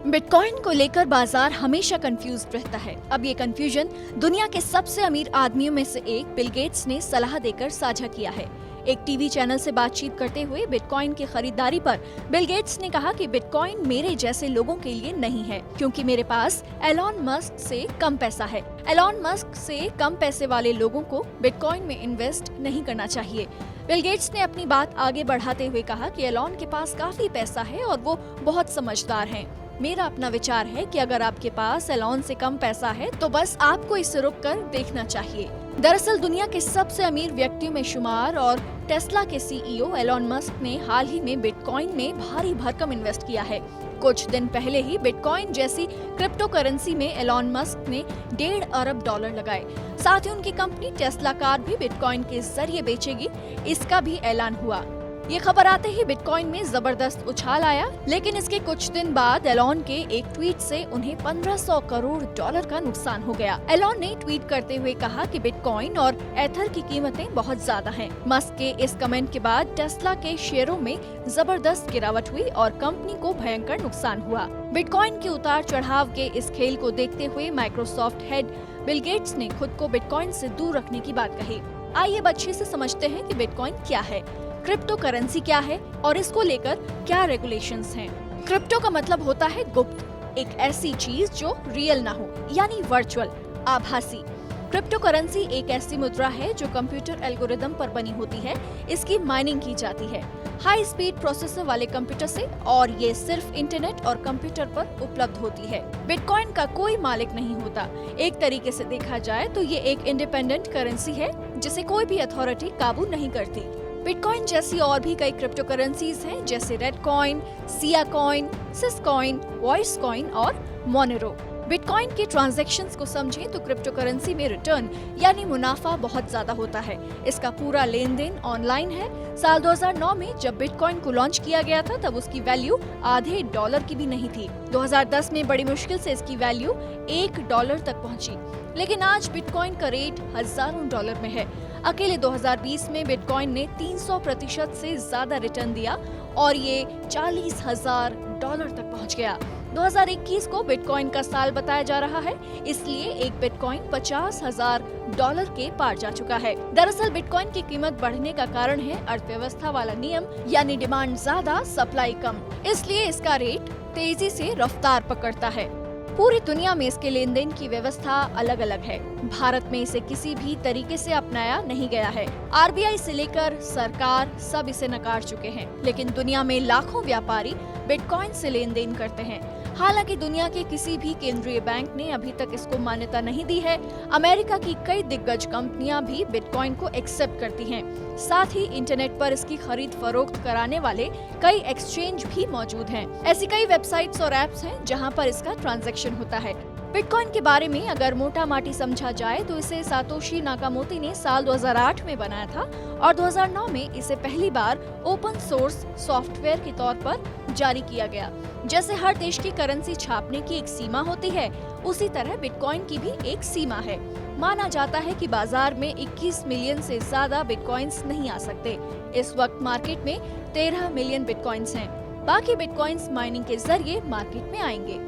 Bitcoin को लेकर बाजार हमेशा कंफ्यूज रहता है। अब ये कंफ्यूजन दुनिया के सबसे अमीर आदमियों में से एक बिल गेट्स ने सलाह देकर साझा किया है। एक टीवी चैनल से बातचीत करते हुए बिटकॉइन की खरीदारी पर बिल गेट्स ने कहा कि बिटकॉइन मेरे जैसे लोगों के लिए नहीं है, क्योंकि मेरे पास एलॉन मस्क से कम पैसा है। एलॉन मस्क से कम पैसे वाले लोगों को बिटकॉइन में इन्वेस्ट नहीं करना चाहिए। बिल गेट्स ने अपनी बात आगे बढ़ाते हुए कहा कि एलॉन के पास काफी पैसा है और वो बहुत समझदार हैं। मेरा अपना विचार है कि अगर आपके पास एलॉन से कम पैसा है तो बस आपको इसे रुक कर देखना चाहिए। दरअसल दुनिया के सबसे अमीर व्यक्तियों में शुमार और टेस्ला के सीईओ एलॉन मस्क ने हाल ही में बिटकॉइन में भारी भरकम इन्वेस्ट किया है। कुछ दिन पहले ही बिटकॉइन जैसी क्रिप्टो करेंसी में एलॉन मस्क ने $1.5 अरब लगाए। साथ ही उनकी कंपनी टेस्ला कार भी बिटकॉइन के जरिए बेचेगी, इसका भी ऐलान हुआ। ये खबर आते ही बिटकॉइन में जबरदस्त उछाल आया, लेकिन इसके कुछ दिन बाद एलॉन के एक ट्वीट से उन्हें $1500 करोड़ का नुकसान हो गया। एलॉन ने ट्वीट करते हुए कहा कि बिटकॉइन और एथर की कीमतें बहुत ज्यादा हैं। मस्क के इस कमेंट के बाद टेस्ला के शेयरों में जबरदस्त गिरावट हुई और कंपनी को भयंकर नुकसान हुआ। बिटकॉइन के उतार चढ़ाव के इस खेल को देखते हुए माइक्रोसॉफ्ट हेड बिल गेट्स ने खुद को बिटकॉइन से दूर रखने की बात कही। आइए अब अच्छे से समझते हैं कि बिटकॉइन क्या है, क्रिप्टो करेंसी क्या है और इसको लेकर क्या रेगुलेशंस हैं। क्रिप्टो का मतलब होता है गुप्त, एक ऐसी चीज जो रियल ना हो, यानी वर्चुअल, आभासी। क्रिप्टो करेंसी एक ऐसी मुद्रा है जो कंप्यूटर एल्गोरिदम पर बनी होती है। इसकी माइनिंग की जाती है हाई स्पीड प्रोसेसर वाले कंप्यूटर से, और ये सिर्फ इंटरनेट और कंप्यूटर पर उपलब्ध होती है। बिटकॉइन का कोई मालिक नहीं होता। एक तरीके से देखा जाए तो ये एक इंडिपेंडेंट करेंसी है जिसे कोई भी अथॉरिटी काबू नहीं करती। बिटकॉइन जैसी और भी कई क्रिप्टो करेंसीज हैं, जैसे रेड कॉइन, सिया कॉइन, सिस कॉइन, वॉइस कॉइन और मोनेरो। बिटकॉइन के ट्रांजैक्शंस को समझें तो क्रिप्टो करेंसी में रिटर्न यानी मुनाफा बहुत ज्यादा होता है। इसका पूरा लेन देन ऑनलाइन है। साल 2009 में जब बिटकॉइन को लॉन्च किया गया था तब उसकी वैल्यू आधे डॉलर की भी नहीं थी। 2010 में बड़ी मुश्किल से इसकी वैल्यू $1 तक पहुंची, लेकिन आज बिटकॉइन का रेट हजारों डॉलर में है। अकेले 2020 में बिटकॉइन ने 300% से ज्यादा रिटर्न दिया और ये $40,000 तक पहुंच गया। 2021 को बिटकॉइन का साल बताया जा रहा है, इसलिए एक बिटकॉइन $50,000 के पार जा चुका है। दरअसल बिटकॉइन की कीमत बढ़ने का कारण है अर्थव्यवस्था वाला नियम, यानी डिमांड ज्यादा, सप्लाई कम। इसलिए इसका रेट तेजी से रफ्तार पकड़ता है। पूरी दुनिया में इसके लेन देन की व्यवस्था अलग अलग है। भारत में इसे किसी भी तरीके से अपनाया नहीं गया है। आरबीआई से लेकर सरकार सब इसे नकार चुके हैं, लेकिन दुनिया में लाखों व्यापारी बिटकॉइन से लेन देन करते हैं। हालांकि दुनिया के किसी भी केंद्रीय बैंक ने अभी तक इसको मान्यता नहीं दी है। अमेरिका की कई दिग्गज कंपनियां भी बिटकॉइन को एक्सेप्ट करती हैं। साथ ही इंटरनेट पर इसकी खरीद फरोख्त कराने वाले कई एक्सचेंज भी मौजूद हैं। ऐसी कई वेबसाइट्स और एप्स हैं जहां पर इसका ट्रांजैक्शन होता है। बिटकॉइन के बारे में अगर मोटा माटी समझा जाए तो इसे सातोशी नाकामोतो ने साल 2008 में बनाया था और 2009 में इसे पहली बार ओपन सोर्स सॉफ्टवेयर के तौर पर जारी किया गया। जैसे हर देश की करेंसी छापने की एक सीमा होती है, उसी तरह बिटकॉइन की भी एक सीमा है। माना जाता है कि बाजार में 21 मिलियन से ज्यादा बिटकॉइंस नहीं आ सकते। इस वक्त मार्केट में 13 मिलियन बिटकॉइंस हैं। बाकी बिटकॉइंस माइनिंग के जरिए मार्केट में आएंगे।